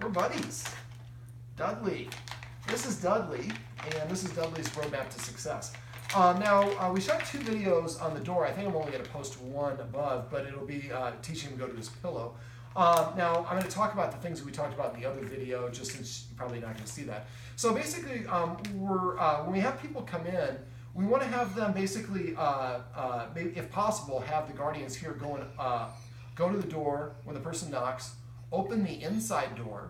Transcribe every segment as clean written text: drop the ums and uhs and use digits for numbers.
We're buddies. Dudley. This is Dudley, and this is Dudley's roadmap to success. Now, we shot 2 videos on the door. I think I'm only going to post one above, but it'll be teaching him to go to his pillow. Now, I'm going to talk about the things that we talked about in the other video, just since you're probably not going to see that. So basically, when we have people come in, we want to have them basically, maybe, if possible, have the guardians here go to the door when the person knocks, open the inside door,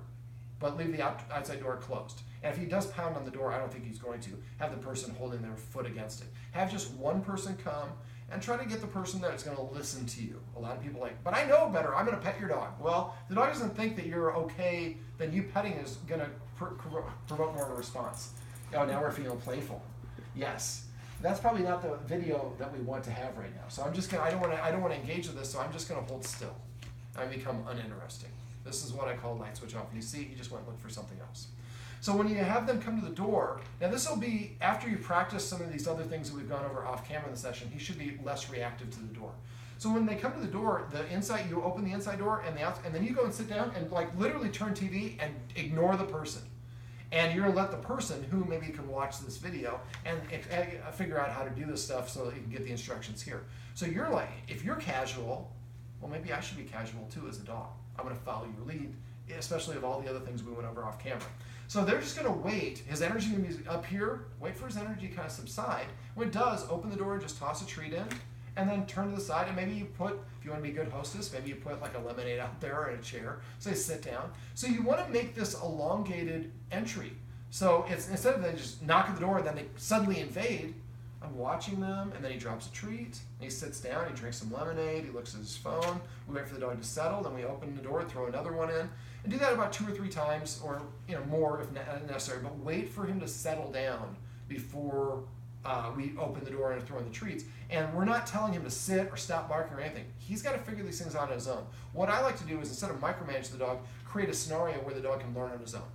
but leave the outside door closed. And if he does pound on the door, I don't think he's going to, have the person holding their foot against it. Have just one person come and try to get the person that's going to listen to you. A lot of people are like, but I know better, I'm going to pet your dog. Well, if the dog doesn't think that you're okay, then you petting is going to provoke more of a response. Oh, now we're feeling playful. Yes. That's probably not the video that we want to have right now. So I'm just gonna, I don't want to engage with this, so I'm just going to hold still. I become uninteresting. This is what I call light switch off. And you see, he just went and looked for something else. So when you have them come to the door, now this will be after you practice some of these other things that we've gone over off camera in the session, he should be less reactive to the door. So when they come to the door, the inside, you open the inside door and the outside, and then you go and sit down and like literally turn TV and ignore the person. And you're gonna let the person who maybe can watch this video and figure out how to do this stuff so that you can get the instructions here. So you're like, if you're casual, well, maybe I should be casual too as a dog. I'm gonna follow your lead, especially of all the other things we went over off camera. So they're just gonna wait. His energy gonna be up here, wait for his energy to kind of subside. When it does, open the door and just toss a treat in, and then turn to the side, and maybe you put, if you want to be a good hostess, maybe you put like a lemonade out there or a chair, so they sit down. So you want to make this elongated entry. So it's instead of them just knock at the door and then they suddenly invade, I'm watching them, and then he drops a treat, and he sits down, he drinks some lemonade, he looks at his phone, we wait for the dog to settle, then we open the door, throw another one in, and do that about 2 or 3 times, or more if necessary, but wait for him to settle down before we open the door and throw in the treats. And we're not telling him to sit or stop barking or anything. He's got to figure these things out on his own. What I like to do is, instead of micromanage the dog, create a scenario where the dog can learn on his own.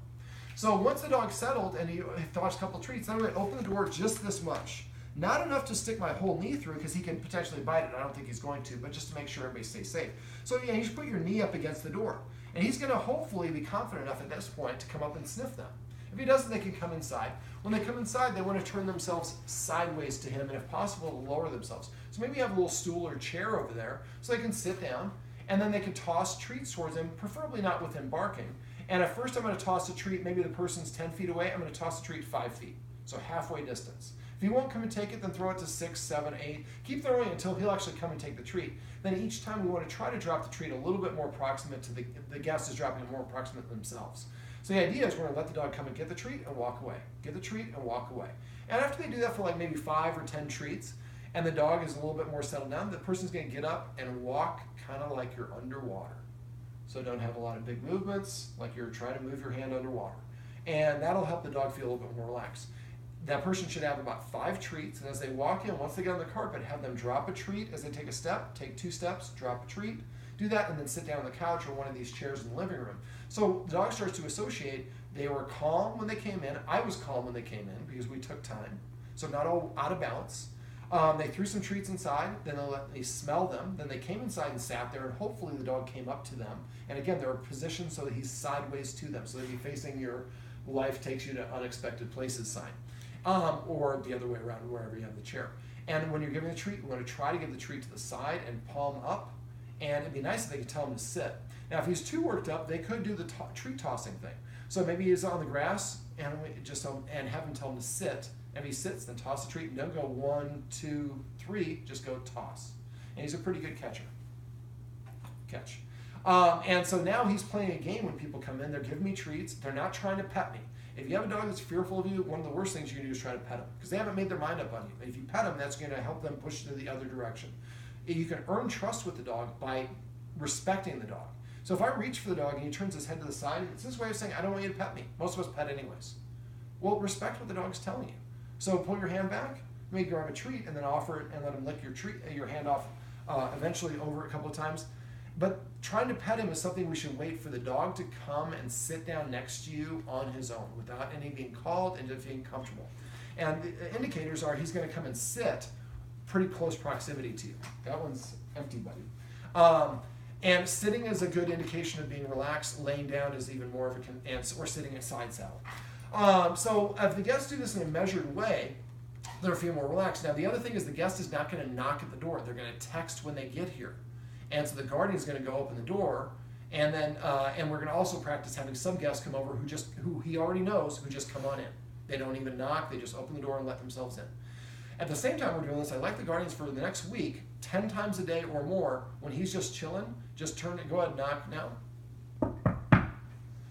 So once the dog's settled and he throws a couple treats, then I'm going to open the door just this much. Not enough to stick my whole knee through, because he can potentially bite it. I don't think he's going to, but just to make sure everybody stays safe. So yeah, you should put your knee up against the door. And he's going to hopefully be confident enough at this point to come up and sniff them. If he doesn't, they can come inside. When they come inside, they want to turn themselves sideways to him, and if possible, lower themselves. So maybe you have a little stool or chair over there so they can sit down, and then they can toss treats towards him, preferably not with him barking. And at first I'm going to toss a treat, maybe the person's 10 feet away, I'm going to toss a treat 5 feet, so halfway distance. If he won't come and take it, then throw it to 6, 7, 8. Keep throwing it until he'll actually come and take the treat. Then each time we want to try to drop the treat a little bit more proximate to the guest is dropping it more proximate to themselves. So the idea is we're going to let the dog come and get the treat and walk away. Get the treat and walk away. And after they do that for like maybe 5 or 10 treats, and the dog is a little bit more settled down, the person's going to get up and walk kind of like you're underwater. So don't have a lot of big movements, like you're trying to move your hand underwater. And that'll help the dog feel a little bit more relaxed. That person should have about 5 treats, and as they walk in, once they get on the carpet, have them drop a treat as they take a step, take 2 steps, drop a treat, do that, and then sit down on the couch or one of these chairs in the living room. So the dog starts to associate. They were calm when they came in. I was calm when they came in because we took time. So not all out of bounds. They threw some treats inside, then they smell them, then they came inside and sat there, and hopefully the dog came up to them. And again, they're positioned so that he's sideways to them, so that he's facing your life takes you to unexpected places sign. Or the other way around, wherever you have the chair. And when you're giving the treat, we're going to try to give the treat to the side and palm up. And it'd be nice if they could tell him to sit. Now, if he's too worked up, they could do the treat tossing thing. So maybe he's on the grass and have him tell him to sit. And if he sits, then toss the treat. And don't go 1, 2, 3. Just go toss. And he's a pretty good catcher. Catch. And so now he's playing a game when people come in. They're giving me treats. They're not trying to pet me. If you have a dog that's fearful of you, one of the worst things you can do is try to pet them, because they haven't made their mind up on you. And if you pet them, that's going to help them push to the other direction. You can earn trust with the dog by respecting the dog. So if I reach for the dog and he turns his head to the side, it's his way of saying, I don't want you to pet me. Most of us pet anyways. Well, respect what the dog's telling you. So pull your hand back, maybe grab a treat, and then offer it and let him lick your hand off eventually over a couple of times. But trying to pet him is something we should wait for the dog to come and sit down next to you on his own without any being called and just being comfortable. And the indicators are he's going to come and sit pretty close proximity to you. That one's empty, buddy. And sitting is a good indication of being relaxed. Laying down is even more of or sitting in side saddle. So if the guests do this in a measured way, they'll feel more relaxed. Now the other thing is the guest is not going to knock at the door. They're going to text when they get here. And so the guardian is going to go open the door, and then and we're going to also practice having some guests come over who he already knows, who just come on in. They don't even knock, they just open the door and let themselves in. At the same time we're doing this, I like the guardians for the next week, 10 times a day or more, when he's just chilling, just go ahead and knock now.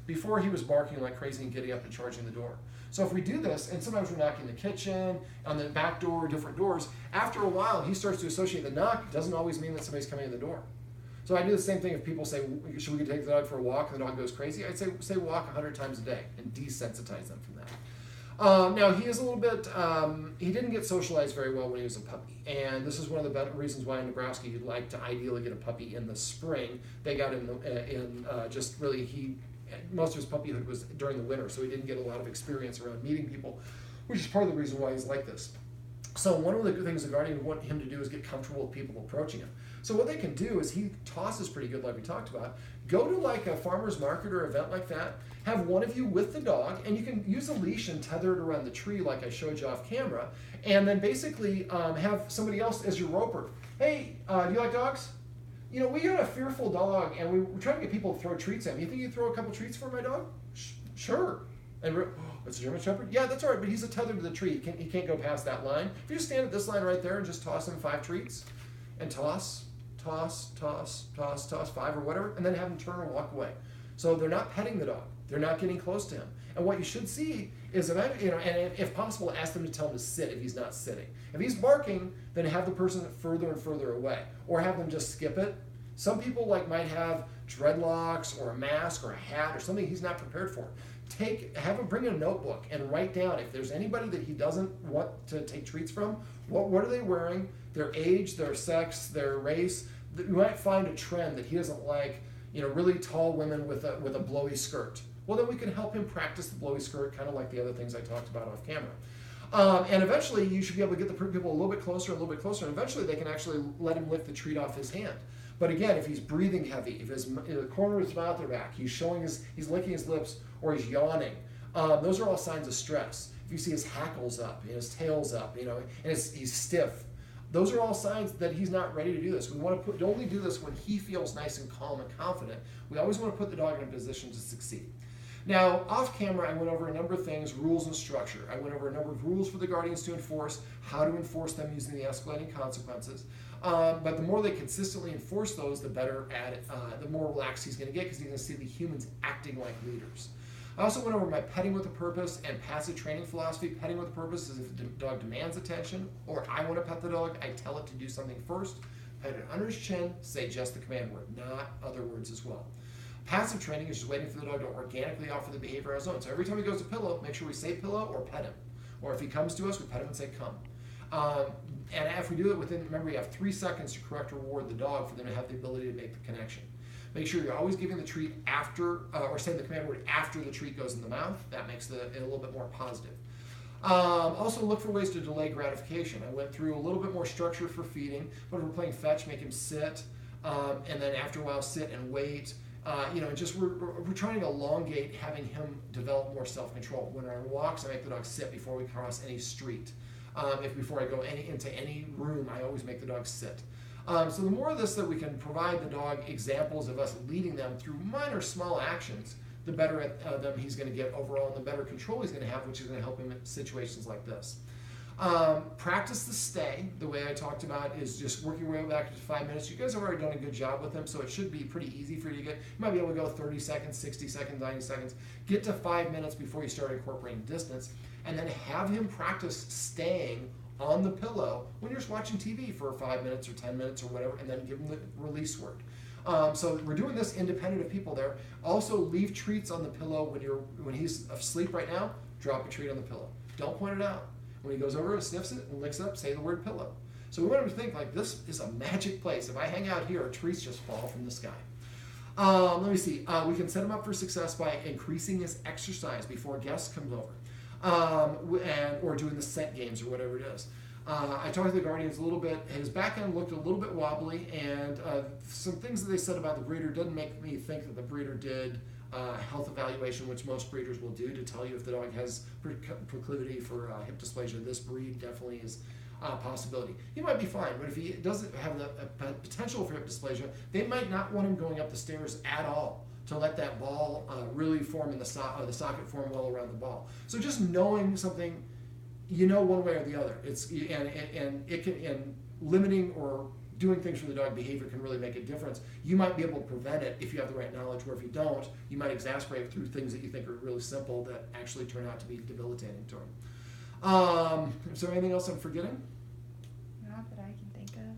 Before he was barking like crazy and getting up and charging the door. So if we do this, and sometimes we're knocking the kitchen, on the back door, different doors, after a while he starts to associate the knock. Doesn't always mean that somebody's coming in the door. So I do the same thing if people say, should we take the dog for a walk, and the dog goes crazy? I'd say walk 100 times a day and desensitize them from that. Now he is a little bit, he didn't get socialized very well when he was a puppy. And this is one of the better reasons why in Nebraska you'd like to ideally get a puppy in the spring. They got most of his puppyhood was during the winter, so he didn't get a lot of experience around meeting people, which is part of the reason why he's like this. So one of the good things the guardian want him to do is get comfortable with people approaching him. So what they can do is he tosses pretty good like we talked about. Go to like a farmer's market or event like that, have one of you with the dog, and you can use a leash and tether it around the tree like I showed you off camera, and then basically have somebody else as your roper. Hey, do you like dogs? You know, we got a fearful dog, and we're trying to get people to throw treats at him. You think you'd throw a couple treats for my dog? Sure. And it's a German Shepherd? Yeah, that's all right, but he's tethered to the tree. He can't go past that line. If you just stand at this line right there and just toss him 5 treats, and toss, 5 or whatever, and then have him turn and walk away. So they're not petting the dog. They're not getting close to him. And what you should see is, and if possible, ask them to tell him to sit if he's not sitting. If he's barking, then have the person further and further away, or have them just skip it. Some people might have dreadlocks or a mask or a hat or something he's not prepared for. Have him bring a notebook and write down if there's anybody that he doesn't want to take treats from. What are they wearing? Their age, their sex, their race. You might find a trend that he doesn't like. Really tall women with a blowy skirt. Well, then we can help him practice the blowy skirt, kind of like the other things I talked about off camera. And eventually, you should be able to get the people a little bit closer, and eventually they can actually let him lift the treat off his hand. But again, if he's breathing heavy, if the corner of his mouth are back, he's licking his lips, or he's yawning, those are all signs of stress. If you see his hackles up, his tail's up, and he's stiff, those are all signs that he's not ready to do this. We want to only do this when he feels nice and calm and confident. We always want to put the dog in a position to succeed. Now, off camera, I went over a number of things, rules and structure. I went over a number of rules for the guardians to enforce, how to enforce them using the escalating consequences. But the more they consistently enforce those, the better at it, the more relaxed he's going to get, because he's going to see the humans acting like leaders. I also went over my petting with a purpose and passive training philosophy. Petting with a purpose is if the dog demands attention, or I want to pet the dog, I tell it to do something first. Pet it under his chin, say just the command word, not other words as well. Passive training is just waiting for the dog to organically offer the behavior on his own. So every time he goes to pillow, make sure we say pillow or pet him. Or if he comes to us, we pet him and say come. And if we do it remember, you have 3 seconds to correct or reward the dog for them to have the ability to make the connection. Make sure you're always giving the treat after, or saying the command word after the treat goes in the mouth. That makes it a little bit more positive. Also look for ways to delay gratification. I went through a little bit more structure for feeding, but if we're playing fetch, make him sit, and then after a while sit and wait. We're trying to elongate having him develop more self-control. When we're on walks, I make the dog sit before we cross any street. Before I go into any room, I always make the dog sit. So the more of this that we can provide the dog examples of us leading them through minor, small actions, the better at them he's going to get overall, and the better control he's going to have, which is going to help him in situations like this. Practice the stay. The way I talked about is just working your way back to 5 minutes. You guys have already done a good job with them, so it should be pretty easy for you to get. You might be able to go 30 seconds, 60 seconds, 90 seconds. Get to 5 minutes before you start incorporating distance, and then have him practice staying on the pillow when you're just watching TV for 5 minutes or 10 minutes or whatever, and then give him the release word. So we're doing this independent of people there. Also, leave treats on the pillow when he's asleep right now. Drop a treat on the pillow. Don't point it out. When he goes over and sniffs it and licks it up, say the word pillow. So we want him to think like this is a magic place. If I hang out here, treats just fall from the sky. Let me see. We can set him up for success by increasing his exercise before a guest comes over, or doing the scent games or whatever it is. I talked to the guardians a little bit. His back end looked a little bit wobbly, and some things that they said about the breeder didn't make me think that the breeder did health evaluation, which most breeders will do to tell you if the dog has proclivity for hip dysplasia. This breed definitely is a possibility. He might be fine, but if he doesn't have the potential for hip dysplasia, they might not want him going up the stairs at all to let that ball really form in the socket form well around the ball. So just knowing something, one way or the other. And limiting or doing things for the dog behavior can really make a difference. You might be able to prevent it if you have the right knowledge, where if you don't, you might exacerbate it through things that you think are really simple that actually turn out to be debilitating to him. Is there anything else I'm forgetting? Not that I can think of.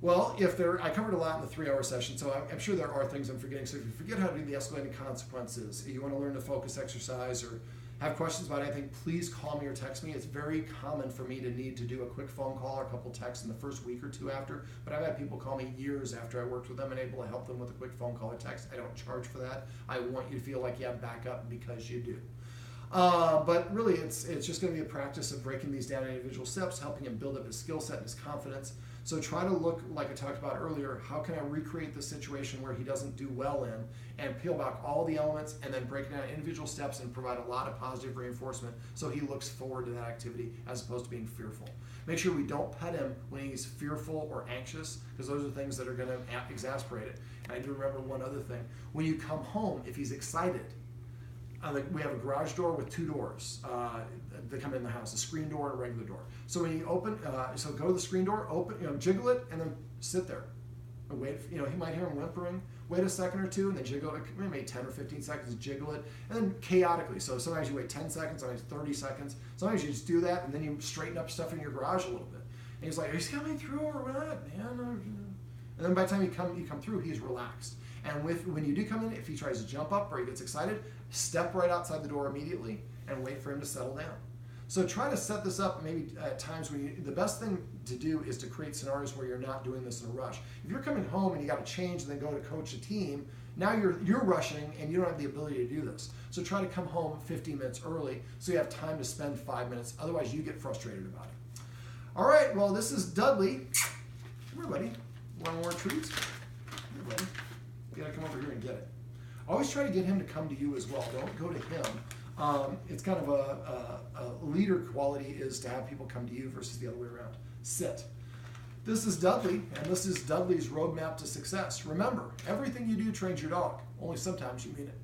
Well, I covered a lot in the 3-hour session, so I'm sure there are things I'm forgetting. So if you forget how to do the escalating consequences, you want to learn the focus exercise, or have questions about anything, please call me or text me. It's very common for me to need to do a quick phone call or a couple texts in the first week or two after, but I've had people call me years after I worked with them and able to help them with a quick phone call or text. I don't charge for that. I want you to feel like you have backup because you do. But really, it's just going to be a practice of breaking these down in individual steps, helping him build up his skill set and his confidence. So try to look, like I talked about earlier, how can I recreate the situation where he doesn't do well in, and peel back all the elements and then break it down individual steps and provide a lot of positive reinforcement so he looks forward to that activity as opposed to being fearful. Make sure we don't pet him when he's fearful or anxious, because those are things that are going to exasperate it. And I do remember one other thing. When you come home, if he's excited, we have a garage door with 2 doors that come in the house, a screen door and a regular door. So when you open, so go to the screen door, open, jiggle it, and then sit there and wait. He might hear him whimpering. Wait a second or two, and then jiggle it. Maybe 10 or 15 seconds, jiggle it, and then chaotically. So sometimes you wait 10 seconds, sometimes 30 seconds. Sometimes you just do that, and then you straighten up stuff in your garage a little bit. And he's like, "Are you coming through or what, man?" And then by the time you come through, he's relaxed. And when you do come in, if he tries to jump up or he gets excited, step right outside the door immediately and wait for him to settle down. So try to set this up maybe at times when the best thing to do is to create scenarios where you're not doing this in a rush. If you're coming home and you got to change and then go to coach a team, now you're rushing and you don't have the ability to do this. So try to come home 15 minutes early so you have time to spend 5 minutes. Otherwise, you get frustrated about it. All right, well, this is Dudley. Come here, buddy. Want more treats? Come here, buddy. You gotta come over here and get it. Always try to get him to come to you as well. Don't go to him. It's kind of a leader quality is to have people come to you versus the other way around. Sit. This is Dudley, and this is Dudley's roadmap to success. Remember, everything you do trains your dog. Only sometimes you mean it.